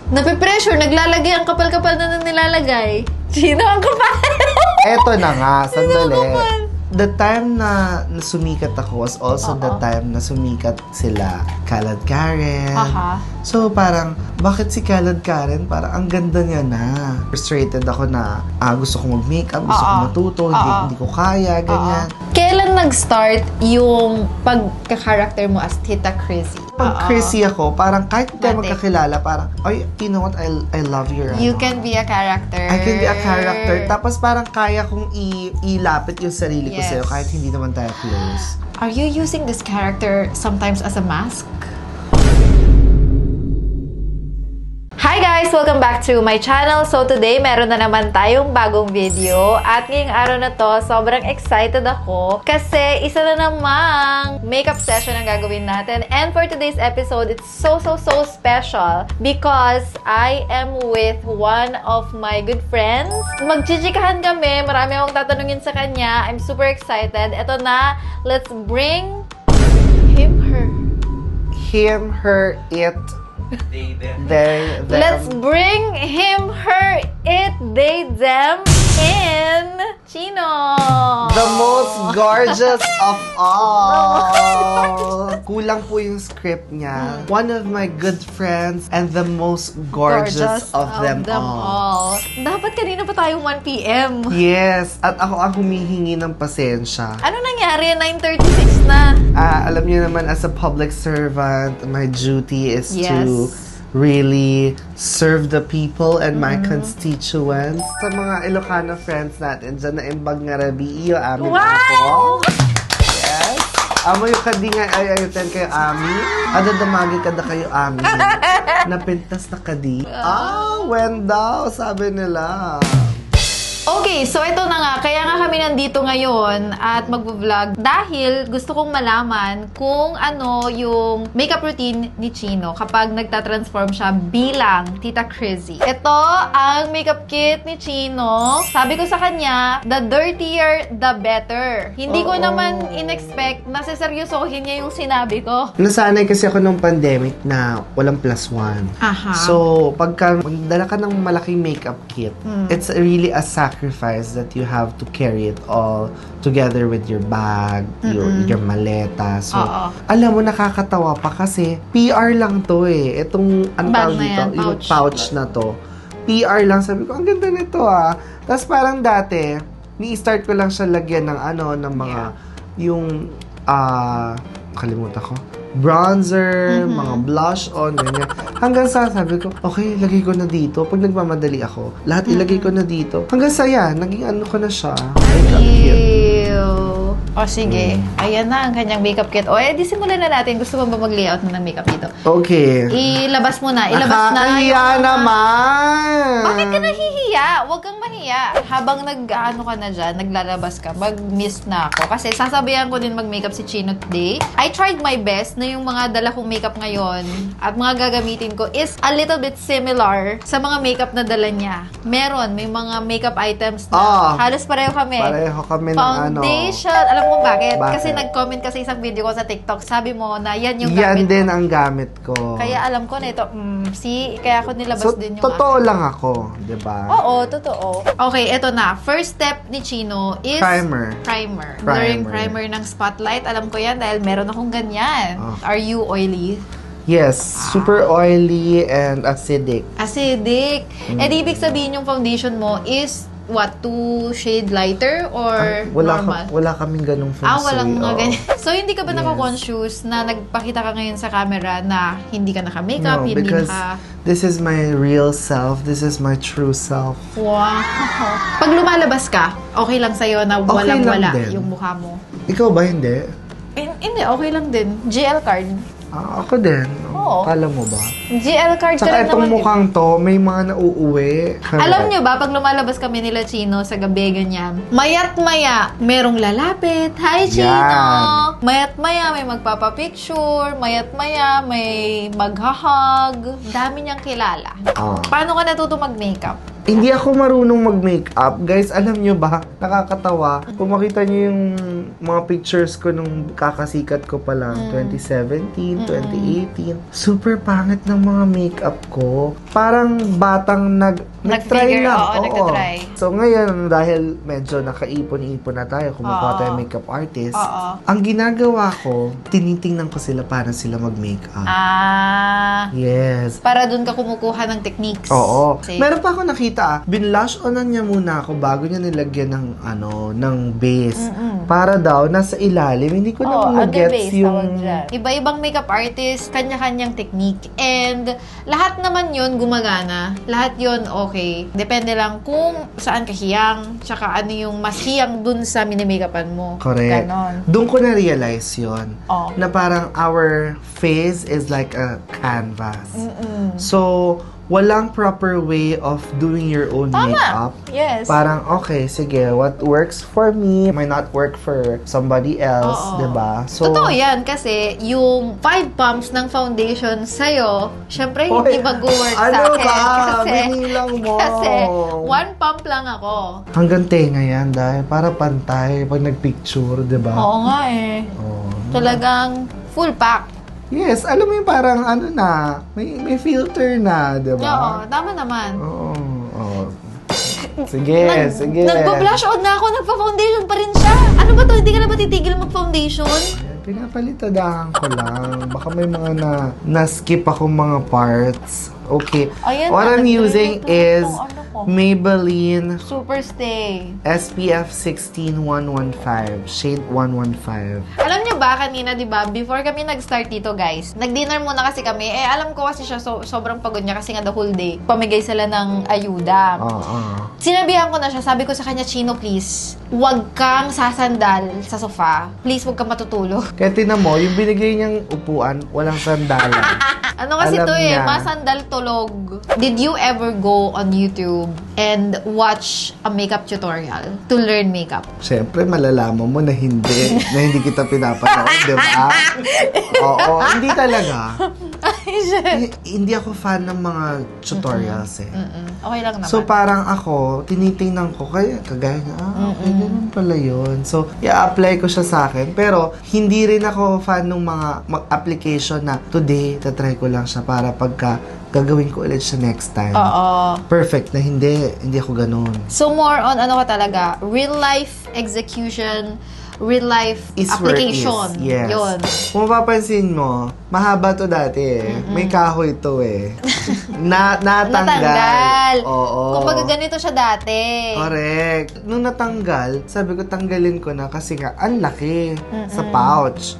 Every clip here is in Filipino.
Napipressure, naglalagay ang kapal-kapal na nilalagay. Sino ang kapal? Eto na nga, sandali. The time na sumikat ako was also the time na sumikat sila Kalad Karen. So parang, bakit si Kalad Karen? Parang ang ganda niya na. Frustrated ako na gusto ko mag-makeup, gusto ko matuto, hindi ko kaya, ganyan. Kailan nag-start yung pagka-character mo as Tita Chrissy? Pag Chrissy ako, parang kahit hindi tayo magkakilala, parang, ay, you know what, I love your You can be a character. I can be a character. Tapos parang kaya kong ilapit yung sarili ko sa'yo kahit hindi naman tayo close. Are you using this character sometimes as a mask? Hi guys! Welcome back to my channel. So today, meron na naman tayong bagong video. At ngayong araw na to, sobrang excited ako kasi isa na namang makeup session ang gagawin natin. And for today's episode, it's so special because I am with one of my good friends. Magchichikahan kami. Marami akong tatanungin sa kanya. I'm super excited. Ito na, let's bring him, her. Him, her, it. They, them. Let's bring him, her, it, they, them, in Chino. The most gorgeous of all. Kulang po yung script niya. One of my good friends and the most gorgeous of them all. Dapat kanina pa tayong 1 p.m. Yes. At ako ang humihingi ng pasensya. Ano nangyari? 9:36 na. Alam niyo naman, as a public servant, my duty is to really serve the people and my constituents. Sa mga Ilocano friends natin, dyan na imbag nga rabi, iyo amin ako. Yes. Amo yung kadi nga ayayutin kayo ami. Adadamagi kada kayo ami. Napintas na kadi. When daw, sabi nila. Okay, so ito na nga. Kaya nga kami nandito ngayon at mag-vlog dahil gusto kong malaman kung ano yung makeup routine ni Chino kapag nagtatransform siya bilang Tita Chrissy. Ito ang makeup kit ni Chino. Sabi ko sa kanya, the dirtier, the better. Hindi ko naman in-expect na seseryosohin niya yung sinabi ko. Nasanay kasi ako nung pandemic na walang +1. So, pagka magdala ka ng malaking makeup kit, it's really a sacrifice that you have to carry it all together with your bag, your maleta. So, alam mo, nakakatawa pa kasi PR lang to eh. Itong, ano tawag dito? Yung pouch na to. PR lang. Sabi ko, ang ganda nito ah. Tapos parang dati, ni-start ko lang siya lagyan ng ng mga, yung, kalimutan ko. Bronzer, mga blush on, ganyan. Hanggang sa sabi ko, okay, lagay ko na dito. Pag nagmamadali ako, lahat ilagay ko na dito. Hanggang sa yan, naging ano ko na siya. Makeup kit. O sige, ayan na ang kanyang makeup kit. O di simulan na natin. Gusto mo ba mag-layout ng makeup dito? Okay. Ilabas mo na. Ilabas na. Nakakahiya naman! Bakit ka nahihiya? Huwag kang mahiya. Habang nag-ano ka na dyan, naglalabas ka, mag-miss na ako. Kasi sasabayan ko din mag-makeup si Chino today. I tried my best na yung mga dala kong makeup ngayon at mga gagamitin ko is a little bit similar sa mga makeup na dala niya. May mga makeup items na halos pareho kami. Pareho kami ng foundation. Alam mo bakit? Kasi nag-comment ka sa isang video ko sa TikTok. Sabi mo na yan yung gamit yan din ang gamit ko. Kaya alam ko na ito. Kaya ako nilabas din yung totoo lang ako. Diba? Oo, totoo. Okay, eto na. First step ni Chino is primer. Blurring primer ng Spotlight. Alam ko yan dahil meron akong ganyan. Are you oily? Yes, super oily and acidic. Acidic. Ibig sabihin yung foundation mo is what, 2 shade lighter or normal? Wala kaming ganung fancy. Walang mga ganyan. So, hindi ka ba naka-conscious na nagpakita ka ngayon sa camera na hindi ka naka-makeup, hindi because this is my real self. This is my true self. Wow! Pag lumalabas ka, okay lang sa'yo na walang-wala yung mukha mo? Ikaw ba hindi? Hindi, okay lang din. GL card. Ako din. Oo. Kala mo ba? GL card ka lang naman. Saka itong mukhang to, may mga nauuwi. Alam nyo ba, pag lumalabas kami nila Chino sa gabi, ganyan, mayat-maya, merong lalapit. Hi, Chino! Mayat-maya, may magpapapicture. Mayat-maya, may maghahag. Dami niyang kilala. Paano ka natuto mag-makeup? Hindi ako marunong mag-makeup. Guys, alam nyo ba? Nakakatawa. Kung makita nyo yung mga pictures ko nung kakasikat ko pa lang, 2017, 2018, super pangit ng mga makeup ko. Parang batang nag-try lang. Oo, nag-try. So ngayon, dahil medyo nakaipon-ipon na tayo, kumukuha tayo makeup artist, ang ginagawa ko, tinitingnan ko sila para sila mag-makeup. Yes. Para dun ka kumukuha ng techniques. Oo. Meron pa ako nakita, binlush onan niya muna ako bago niya nilagyan ng ng base. Para daw nasa ilalim, hindi ko na mag-gets yung iba-ibang makeup artist, kanya-kanyang technique. And lahat naman yun gumagana. Lahat yun okay. Depende lang kung saan ka hiyang, tsaka ano yung mas hiyang dun sa mini-makeupan mo. Correct. Ganon. Doon ko na-realize yun. Na parang our face is like a canvas. So, walang proper way of doing your own makeup. Yes. Parang, okay, sige, what works for me might not work for somebody else, diba? So, totoo yan, kasi yung 5 pumps ng foundation sa'yo, syempre hindi mag-work sa akin. Ba? Binilang mo. Kasi 1 pump lang ako. Hanggang tenga yan, dahil para pantay pag nagpicture, diba? Oo nga eh. Talagang full pack. Yes, alam mo yung parang may filter na, di ba? Oo, tama naman. Oo. Sige, sige. Nagpa-blush on na ako, nagpa-foundation pa rin siya. Ano ba to? Hindi ka na ba titigil mag-foundation? Pinapalitadahan ko lang. Baka may mga na-skip akong mga parts. Okay. What I'm using is Maybelline Superstay SPF 16 115, shade 115. Alam niyo ba kanina, 'di ba? Before kami nag-start dito, guys, nag-dinner muna kasi kami. Alam ko kasi siya sobrang pagod niya kasi nga the whole day. Pamigay sila ng ayuda. Sinabihan ko na siya, sabi ko sa kanya, Chino, please, huwag kang sasandal sa sofa. Please, huwag kang matutulog. Kaya tinan mo, yung binigay niyang upuan, walang sandalan. Ano kasi to masandal tulog. Did you ever go on YouTube and watch a makeup tutorial to learn makeup? Siyempre, malalaman mo na hindi kita pinapanood, di ba? Oo, hindi talaga. Hindi ako fan ng mga tutorials eh. Okay lang naman. So, parang ako, tinitingnan ko, kagaya na, okay, ganun pala yun. So, i-apply ko siya sa akin. Pero, hindi rin ako fan ng mga application na today, tatry ko lang siya para pagka gagawin ko ulit siya next time. Perfect na hindi ako ganun. So, more on ano ka talaga, real life execution, real life is application. Yes. Yun. Kung mapapansin mo, mahaba to dati eh. May kahoy to eh. Natanggal. Oo. Kumbaga ganito siya dati. Correct. Nung natanggal, sabi ko tanggalin ko na kasi nga ang laki sa pouch.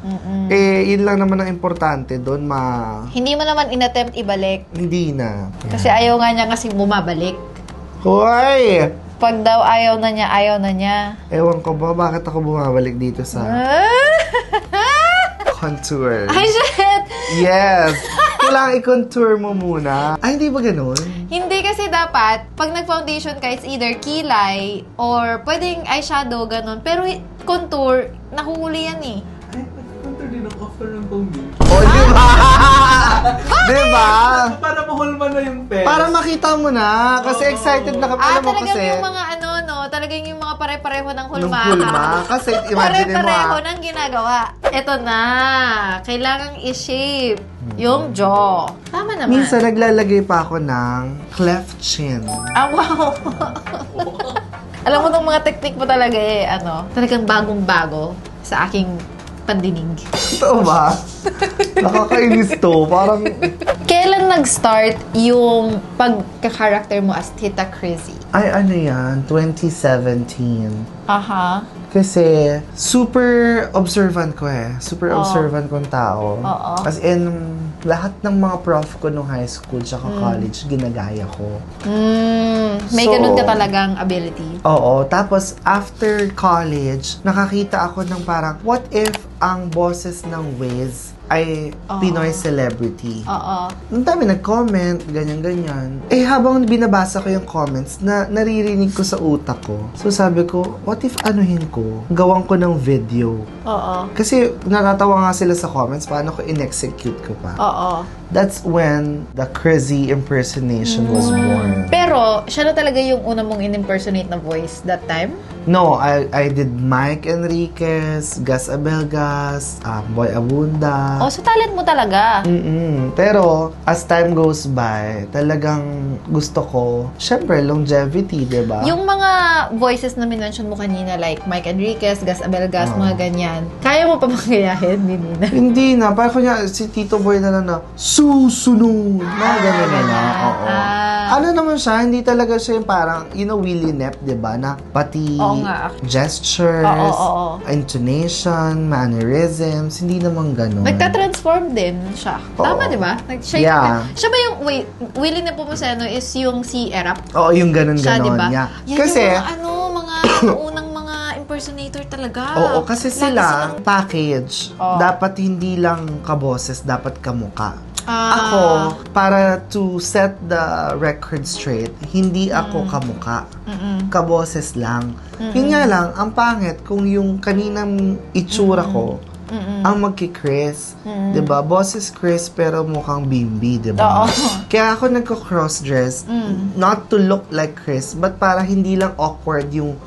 Eh, yun lang naman ang importante doon, Hindi mo naman inattempt ibalik. Hindi na. Kasi ayaw nga niya kasi bumabalik. Hoy! Pag daw ayaw na niya. Ewan ko ba, bakit ako bumabalik dito sa contour? Ay, shit! Yes! Kailangan i-contour mo muna. Ay, hindi ba ganun? Hindi kasi dapat, pag nag-foundation ka, it's either kilay or pwedeng eyeshadow, ganun. Pero contour, nahuhuli yan eh. Ay, contour din ang offer ng foundation. Oh, di ba? Di ba? Para mahulma na yung face. Para makita mo na. Kasi excited na ka pa naman kasi. Talagang yung mga talagang yung mga pare-pareho ng hulma. Kasi imagine mo pare-pareho ng ginagawa. Ito na. Kailangang i-shape yung jaw. Tama naman. Minsan naglalagay pa ako ng cleft chin. Wow. Alam mo itong mga technique mo talaga talagang bagong-bago sa aking pandinig. Totoo ba? Nakakainis to. Parang... Kailan nag-start yung pagka-character mo as Tita Crizzy? Ay, ano yan? 2017. Aha. Kasi, super observant ko eh. Super observant kong tao. As in, lahat ng mga prof ko nung high school tsaka college, ginagaya ko. May ganun ka talagang ability. Oo. Tapos, after college, nakakita ako ng parang, what if ang bosses ng Wiz ay Pinoy celebrity. Ang dami nag-comment, ganyan-ganyan. Eh, habang binabasa ko yung comments, naririnig ko sa utak ko. So, sabi ko, what if anuhin ko? Gawan ko ng video. Kasi, natatawa nga sila sa comments, paano ko in-execute ko pa. that's when the crazy impersonation was born. Pero, siya na talaga yung una mong in-impersonate na voice that time? No, I did Mike Enriquez, Gus Abelgas, Boy Abunda. Oh, so talent mo talaga. Pero, as time goes by, talagang gusto ko, syempre, longevity, diba? Yung mga voices na minention mo kanina, like Mike Enriquez, Gus Abelgas, mga ganyan, kaya mo pa magayahin, hindi na? Hindi na. Parang kunya, si Tito Boy na lang na, susunod! Na, gano'n na lang. Oo. Ano naman siya, hindi talaga siya yung parang, Willie Nep, diba? Na pati gestures, intonation, mannerisms, hindi naman gano'n. Nagtatransform din siya. Tama, diba? Siya ba yung, Willie Nep Pomoceno is yung si Erap? Oo, yung gano'n-gano'n. Siya, diba? Yeah. Yan Kasi, yung mga unang mga impersonator talaga. Oo, kasi sila, package. Dapat hindi lang kaboses, dapat kamuka. Ako, para to set the record straight, hindi ako kamuka. Kaboses lang. Yun nga lang, ang pangit kung yung kaninang itsura ko, ang magki-Chris. Diba? Boses Chris, pero mukhang Bimbi, diba? Kaya ako nagko-cross-dress, not to look like Chris, but para hindi lang awkward yung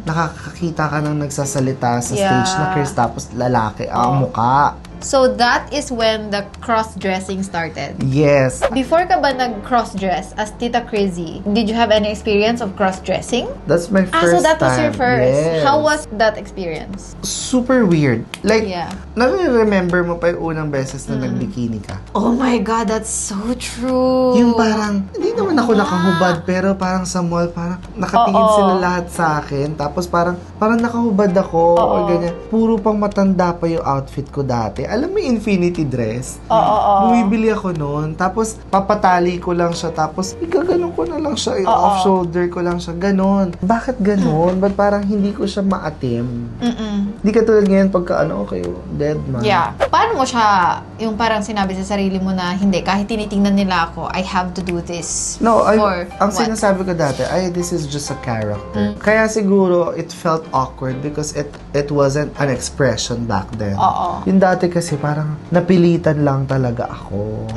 nakakakita ka ng nagsasalita sa stage na Chris, tapos lalaki ang mukha. So, that is when the cross-dressing started? Yes. Before ka ba nag-cross-dress as Tita Crazy, did you have any experience of cross-dressing? That's my first time. So that was your first. Yes. How was that experience? Super weird. Like, nare-remember mo pa yung unang beses na nag-bikini ka? Oh my God, that's so true. Yung parang, hindi naman ako nakahubad, pero parang sa mall, parang nakatingin sila lahat sa akin. Tapos parang nakahubad ako, or ganyan. Puro pang matanda pa yung outfit ko dati. Alam mo yung infinity dress? Bumibili ako noon. Tapos, papatali ko lang siya. Tapos, igaganon ko na lang siya. Off-shoulder ko lang siya. Ganon. Bakit ganon? Ba't parang hindi ko siya maatim? Hindi ka tulad ngayon pagka, okay, dead man. Yeah. Paano mo siya, yung parang sinabi sa sarili mo na, hindi, kahit tinitingnan nila ako, I have to do this. No, ang sinasabi ko dati, this is just a character. Kaya siguro, it felt awkward because it wasn't an expression back then. Yung dati kasi parang napilitan lang talaga ako.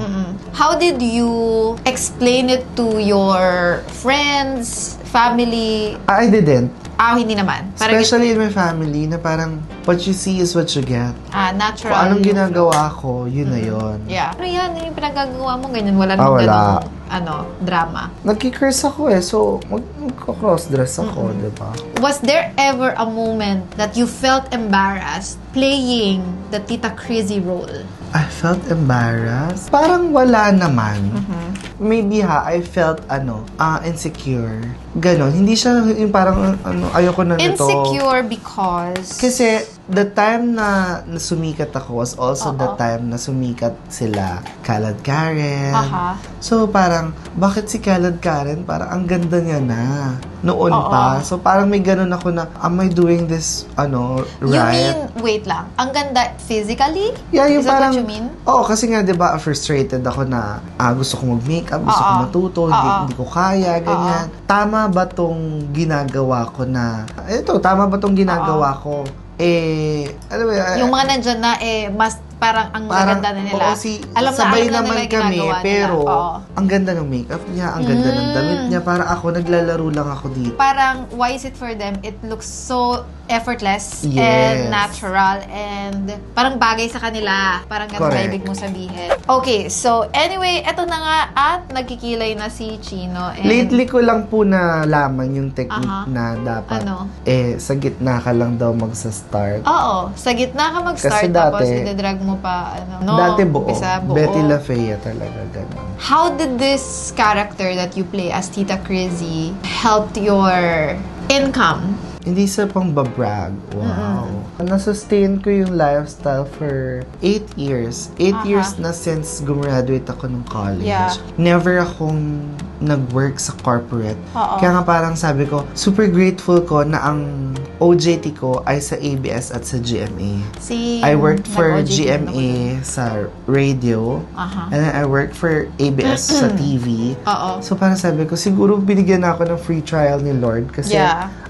How did you explain it to your friends, family? I didn't. Hindi naman. Especially in my family, na parang what you see is what you get. Natural. Kung anong ginagawa ko, yun na yun. Yeah. Pero yan, yung pinagagawa mo, ganyan. Wala nang ganun, drama. Nagki-curse ako so magko-cross-dress ako, diba? Was there ever a moment that you felt embarrassed playing the Tita Crazy role? I felt embarrassed? Parang wala naman. Maybe I felt, insecure. Ganon. Hindi siya yung parang, ayoko na nito. Insecure because? Kasi, the time na sumikat ako was also the time na sumikat sila Khaled Karen. So, parang, bakit si Khaled Karen? Parang, ang ganda niya na. Noon pa. So, parang may ganon ako na, am I doing this, right? You mean, wait lang, ang ganda physically? Yeah, yung Is that parang, what you mean? Kasi nga, diba, frustrated ako na gusto ko mag-makeup, gusto ko matuto, hindi ko kaya, ganyan. Tama ba tong ginagawa ko na, tama ba tong ginagawa ko? Alam mo, yung mga nandyan na, mas parang ang ganda na nila. Sabay naman kami, pero ang ganda ng makeup niya, ang ganda ng damit niya, parang ako, naglalaro lang ako dito. Parang, why is it for them? It looks so effortless and natural and parang bagay sa kanila. Parang ganun na ibig mong sabihin. Okay, so anyway, eto na nga at nagkikilay na si Chino. And lately ko lang po nalaman yung technique na dapat sa gitna ka lang daw magsa-start. Oo, sa gitna ka mag-start tapos i-drag mo pa dati buo. Betty La Fea talaga ganun. How did this character that you play as Tita Crazy helped your income? Hindi sa pang babrag. Wow. Nasustain ko yung lifestyle for 8 years. 8 years na since gumraduate ako ng college. Never akong nag-work sa corporate. Kaya nga parang sabi ko, super grateful ko na ang OJT ko ay sa ABS at sa GMA. I worked for GMA sa radio. And then I worked for ABS sa TV. So parang sabi ko, siguro binigyan na ako ng free trial ni Lord kasi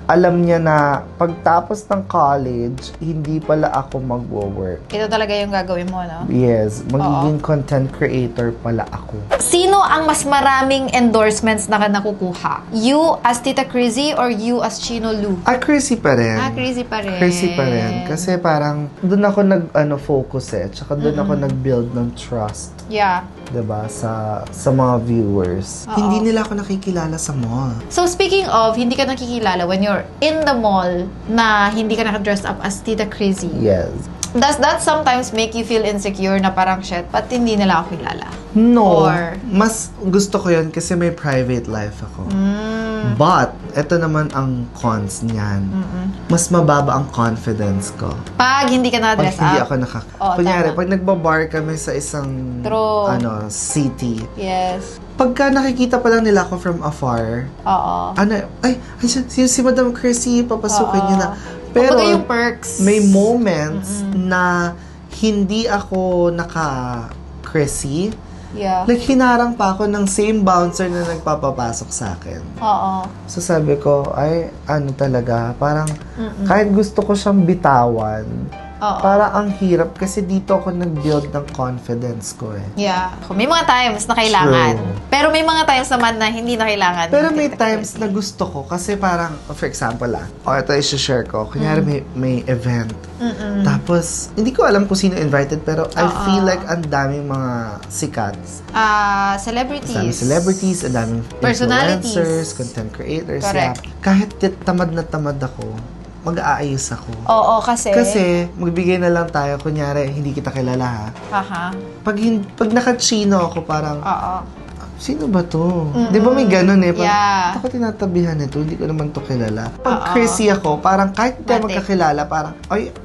alam niya na pagtapos ng college, hindi pala ako magwo-work. Ito talaga yung gagawin mo, no? Yes, magiging content creator pala ako. Sino ang mas maraming endorsements na nakukuha? You as Tita Crizzy or you as Chino Lu? Crazy pa rin. Crazy pa rin. Crazy pa rin. Kasi parang, doon ako focus Tsaka doon ako nag-build ng trust. Yeah. Diba? Sa mga viewers. Hindi nila ako nakikilala sa mall. So, speaking of, hindi ka nakikilala when you're in the mall na hindi ka naka-dress up as Tita Crizzy. Yes. Does that sometimes make you feel insecure na parang, shit, ba't hindi nila ako kilala? No. Or, mas gusto ko yun kasi may private life ako. But, ito naman ang cons niyan. Mas mababa ang confidence ko. pag hindi ka na-dress Pag hindi up. ako Kunyari, tama. pag nagbabar kami sa isang True. city, Yes. pagka nakikita pa lang nila ako from afar, Oo. si Madam Chrissy, papasukin niyo na. Pero, Kumbaga yung perks. may moments na hindi ako naka-Chrissy. Yeah. Like, hinarang pa ako ng same bouncer na nagpapapasok sa akin. Oo. So, sabi ko, talaga, parang kahit gusto ko siyang bitawan, Oo. para ang hirap kasi dito ako nag-build ng confidence ko eh. Yeah. May mga times na kailangan. True. Pero may mga times naman na hindi na kailangan. Pero may times na gusto ko kasi parang, for example ito i-share ko. Kunyari may event. Tapos, hindi ko alam kung sino invited pero I feel like ang daming mga sikat. Celebrities. Ang daming celebrities, ang daming Personalities. influencers, content creators. Correct. Yeah. Kahit tamad na tamad ako, mag-aayos ako. Oo, kasi... Kasi, magbigay na lang tayo. Kunyari, hindi kita kilala ha. Aha. Pag naka-chino ako, parang, Oo. sino ba to? Di ba may ganun eh? Parang, Yeah. ako tinatabihan nito, hindi ko naman to kilala. Pag Chrissy ako, parang kahit hindi tayo Matik. magkakilala, parang,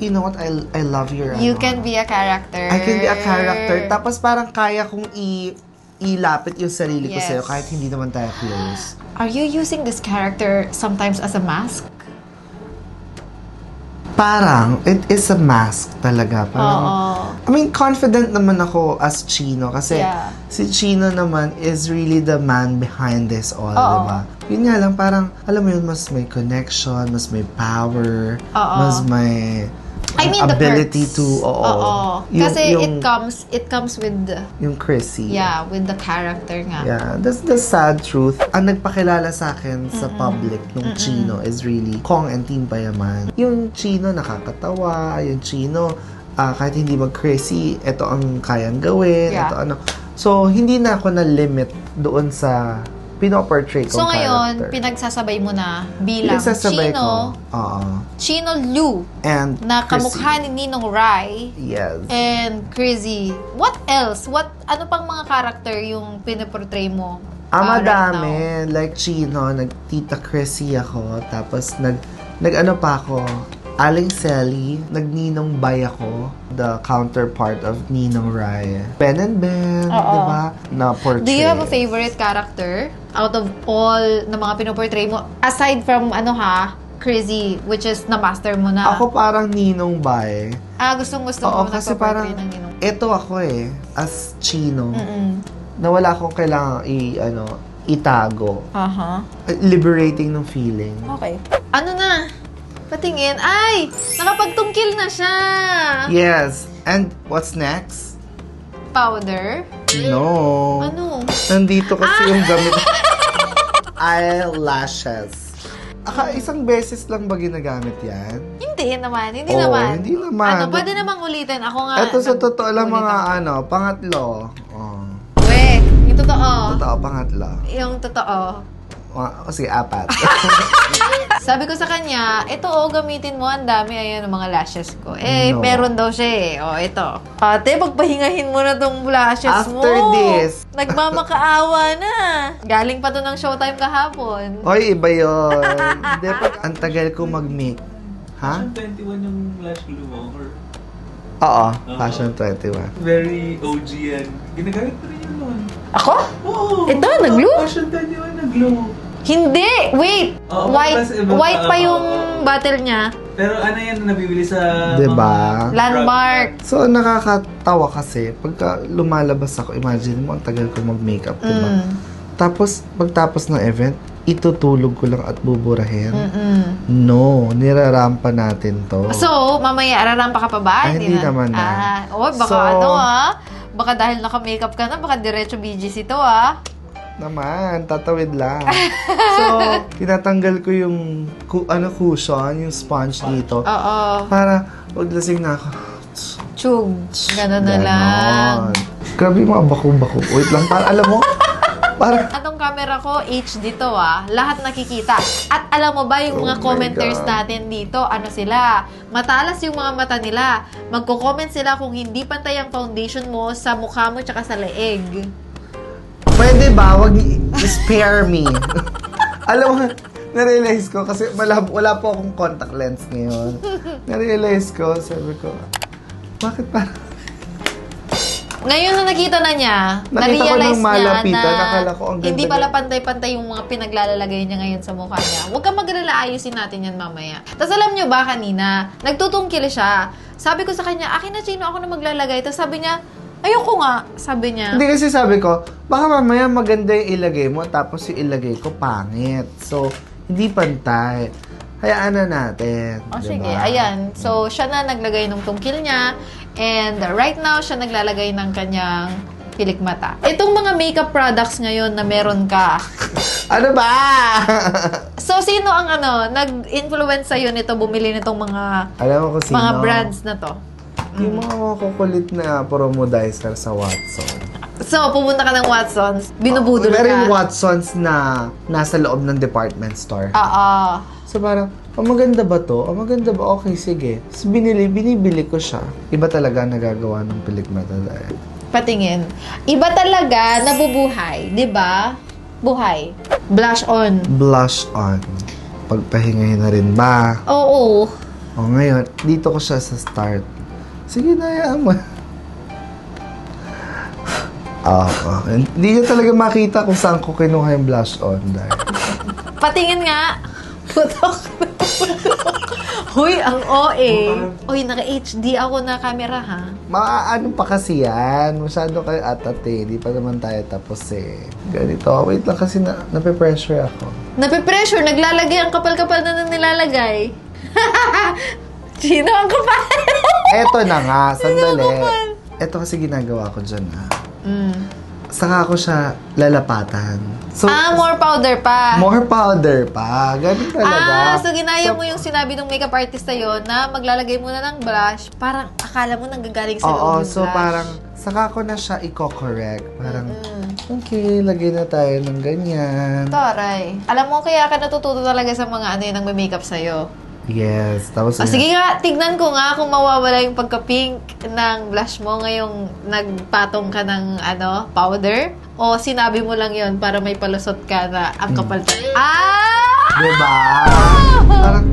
you know what, I love your You can be a character. I can be a character. Tapos parang kaya kong ilapit yung sarili ko Yes. sa'yo kahit hindi naman tayo close. Are you using this character sometimes as a mask? Parang, it is a mask talaga. Parang, Oo. I mean, confident naman ako as Chino kasi Yeah. si Chino naman is really the man behind this all, Oo. diba? Yun nga lang, parang, alam mo yun, mas may connection, mas may power, Oo. mas may I mean, the ability perks. to, Oo. Kasi it comes with yung Chrissy. yeah, with the character nga. Yeah, that's the sad truth. Ang nagpakilala sa akin sa public nung Chino is really Kong and Team Payaman. Yung Chino nakakatawa, yung Chino kahit hindi mag-crazy, ito ang kayang gawin, Yeah. ito ano. So, hindi na ako na-limit doon sa pinoportray kong So ngayon, character. pinagsasabay mo na bilang Pinagsasabay Chino, ko. Oo. Chino Lu, And na Chrissy. kamukha ni Ninong Rai, Yes. and Crizzy. What else? Ano pang mga character yung pinaportray mo? Right Madami. Like Chino, nag-Tita Chrissy ako. Tapos nag-ano pa ako, Aling Selly, nag-Ninong Bay ako, the counterpart of Ninong Rai. Ben and Ben, Oo. diba? Na portray. Do you have a favorite character out of all na mga pinoportray mo? Aside from Crizzy, which is na-master mo na. Ako parang Ninong Bay. Gustong-gusto Oo, mo kasi nagpa-portray parang, ng Ninong. eto ako as Chino, Mm-mm. na wala akong kailangan itago. Aha. Liberating ng feeling. Okay. Ano na? Patingin. Ay! Nakapagtungkil na siya! Yes. And what's next? Powder? No. Ano? Nandito kasi yung gamit. Eyelashes. Isang beses lang ba ginagamit yan? Hindi naman. Hindi Oo, naman. hindi naman. Ano, pwede namang ulitin. Ako nga. Ito sa totoo lang nag-ulit mga ako. pangatlo. Oh. We, yung totoo. Totoo, pangatlo. Yung totoo. Sige, 4. Sabi ko sa kanya, ito gamitin mo, ang dami, ayan, ang mga lashes ko. No. Meron daw siya ito. Ate, pagpahingahin mo na tong lashes mo. After this. Nagmamakaawa na. Galing pa to ng Showtime kahapon. Oy, iba yun. Hindi, pag ang tagal ko mag-make. Ha? Fashion 21 yung lash glue mo? Or Oo, Fashion 21. very OG yan. Ginagamit ko rin yun noon. Ako? Oo. Ito, nag-glue? Fashion 21 nag-glue. Hindi! Wait! Oo, mas iba White pa, pa oo. yung bottle niya. Pero ano yan nabibili sa Diba? mga Landmark. So, nakakatawa kasi, pagka lumalabas ako, imagine mo, ang tagal ko mag-makeup, diba? Tapos, pagtapos ng event, itutulog ko lang at buburahin. No, nirarampa natin to. So, mamaya, ararampa ka pa ba? Ay, hindi naman na. Baka baka dahil naka-makeup ka na, baka diretso BGC to Naman, tatawid lang. So, tinatanggal ko yung cushion, yung sponge dito. Oo. Para, lasing na ako. Chug. Ganon na lang. Grabe yung mga bako-bako. Wait lang, alam mo, Atong camera ko, HD to lahat nakikita. At alam mo ba yung mga commenters natin dito, ano sila? Matalas yung mga mata nila. Magko-comment sila kung hindi pantay ang foundation mo sa mukha mo tsaka sa leeg. Pwede ba? Wag spare me. Alam mo, na-realize ko, kasi wala po akong contact lens ngayon. Na-realize ko, sabi ko, bakit parang... Ngayon na nakita na niya, na-realize niya na nakala ko ang ganda hindi pala pantay-pantay yung mga pinaglalagay niya ngayon sa mukha niya. Huwag kang maglala, ayusin natin yan mamaya. Tapos alam niyo ba kanina, nagtutungkil siya. Sabi ko sa kanya, akin na Chino, ako na maglalagay. Tapos sabi niya, ayoko nga, sabi niya. Hindi kasi sabi ko, baka mamaya maganda yung ilagay mo, tapos yung ilagay ko pangit. So, hindi pantay. Hayaan na natin. O sige, ayan. So, siya na naglagay ng tungkil niya. And right now, siya naglalagay ng kanyang pilikmata. Itong mga makeup products ngayon na meron ka. Ano ba? So, sino ang nag-influence sa'yo nito, bumili nitong mga, alam mo kung sino? Mga brands na to? Yung mga makukulit na promodizer sa Watson. So, pumunta ka ng Watsons, binubudol ka. Pero yung Watsons na nasa loob ng department store. Oo. So parang, maganda ba to? Maganda ba? Okay, sige. So binibili ko siya. Iba talaga nagagawa ng pilikmata dahil. Patingin. Iba talaga nabubuhay, di ba? Buhay. Blush on. Blush on. Pagpahingahin na rin ba? Oo. O ngayon, dito ko siya sa start. Sige na, hayaan mo. Hindi niya talaga makita kung saan ko kinuha yung blush on dahil. Patingin nga. Putok. Huy, ang OA. Uy, naka-HD ako na camera, ha? Ano pa kasi yan? Masyado kayo atat eh. Di pa naman tayo tapos eh. Ganito. Wait lang kasi nape-pressure ako. Nape-pressure? Naglalagay ang kapal-kapal na nilalagay. Sino ang kapal? Eto na nga. Sandali. Eto kasi ginagawa ko dyan, ha? Saka ako siya lalapatan. So, more powder pa. More powder pa. Ganun talaga. So ginaya mo yung sinabi ng makeup artist sa'yo na maglalagay muna ng blush. Parang akala mo nanggagaling sa loob yung blush. So parang saka ko na siya i-correct. Parang, okay, lagay na tayo ng ganyan. Taray. Alam mo, kaya ka natututo talaga sa mga yun ang may makeup sa'yo. Yes. Tapos sige nga, tignan ko nga kung mawawala yung pagka-pink ng blush mo ngayong nagpatong ka ng powder. O sinabi mo lang yon para may palusot ka na ang kapal. Diba? Parang,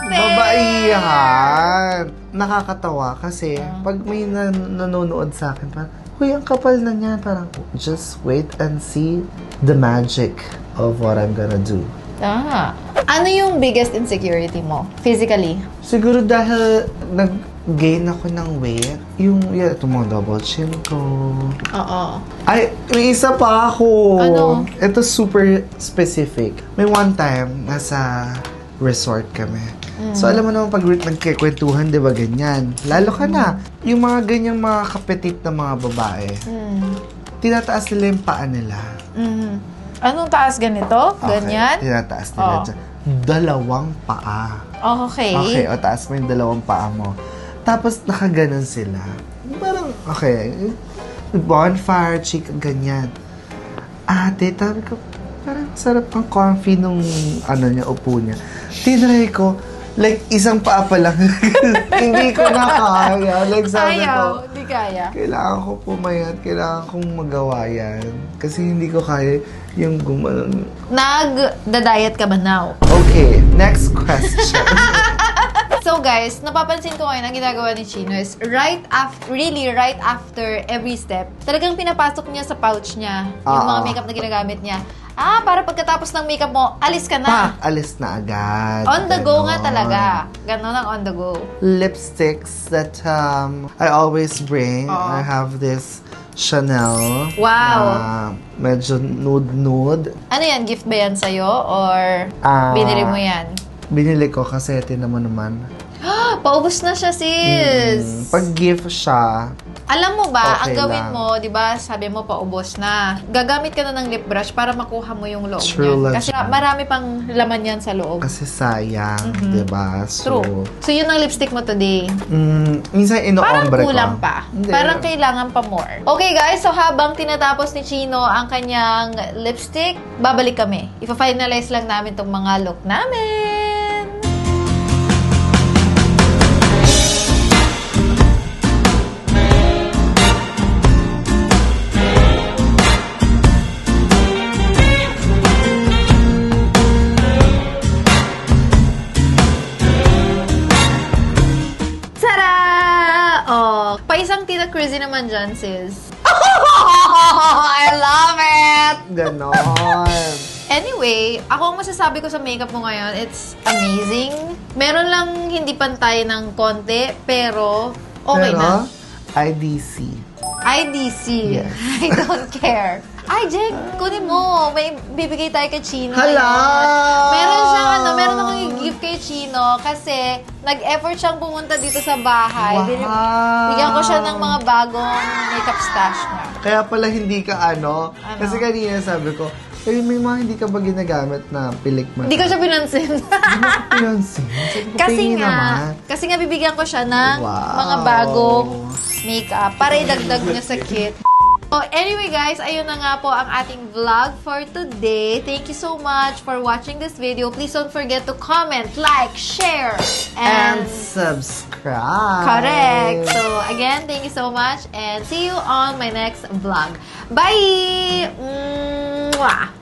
babaihan. Nakakatawa kasi pag may nanonood sa akin, parang, huy, ang kapal na niyan. Parang, just wait and see the magic of what I'm gonna do. Ano yung biggest insecurity mo, physically? Siguro dahil nag-gain ako ng weight. Itong mga double chin ko. Oo. Ay, may isa pa ako. Ano? Ito super specific. May one time, nasa resort kami. So, alam mo naman pag nagkikwentuhan, di ba, ganyan. Lalo ka na. Yung mga ganyang mga kapetit na mga babae, tinataas nila yung paa nila. Anong taas ganito? Ganyan? Okay, tinataas nila dyan. 2 paa. Okay. Okay, o taas mo yung 2 paa mo. Tapos, nakaganon sila. Parang, okay, bonfire, chick, ganyan. Ate, tabi ko, parang sarap ang comfy nung, upo niya. Tinry ko, like, isang paa pa lang. Hindi ko na kaya. Like, sabi ko, hindi kaya. Kailangan ko pumayat, kailangan kong magawa yan. Kasi hindi ko kaya yung gumanon. Nag-diet ka ba now? Okay, next question. So guys, napapansin ko ngayon ang ginagawa ni Chino is right after every step, talagang pinapasok niya sa pouch niya yung mga makeup na ginagamit niya. Para pagkatapos ng makeup mo, alis ka na. Alis na agad. On the go nga talaga. Ganon ang on the go. Lipsticks that I always bring. I have this Chanel. Wow. Medyo nude-nude. Ano yan? Gift ba yan sa'yo? Or binili mo yan? Binili ko kasi tinan mo naman. Paubos na siya, sis! Pag gift siya, alam mo ba, okay ang gawin lang. mo, di ba, sabi mo paubos na. Gagamit ka na ng lip brush para makuha mo yung loob True niyan. lang Kasi siya. marami pang laman yan sa loob. kasi sayang, diba? So, True. So, yun ang lipstick mo today. minsan Parang ino-ombre ko. kulang pa. Hindi. Parang kailangan pa more. Okay guys, so habang tinatapos ni Chino ang kanyang lipstick, babalik kami. Ipa-finalize lang namin tong mga look namin. Paisang Tita Crazy naman dyan, sis. I love it! Ganon. Anyway, ako ang masasabi ko sa makeup mo ngayon, it's amazing. Meron lang hindi pantay ng konti, pero okay na. IDC. IDC. Yes. I don't care. Ay, Jake, kunin mo. May bibigay tayo kay Chino. Hala! Ngayon. Meron akong i-gift kay Chino kasi nag-effort siyang pumunta dito sa bahay. Wow! Bigyan ko siya ng mga bagong makeup stash niya. Kaya pala hindi ka kasi kanina sabi ko, may mga hindi ka ba ginagamit na pilik mo? Hindi ko siya pinansin. Pinansin? Sabi ko, kasi "Tingin nga, naman." bibigyan ko siya ng Wow. mga bagong makeup para idagdag niya sa kit. So, anyway guys, ayun na nga po ang ating vlog for today. Thank you so much for watching this video. Please don't forget to comment, like, share, And subscribe. correct. So, again, thank you so much and see you on my next vlog. Bye! Mwah!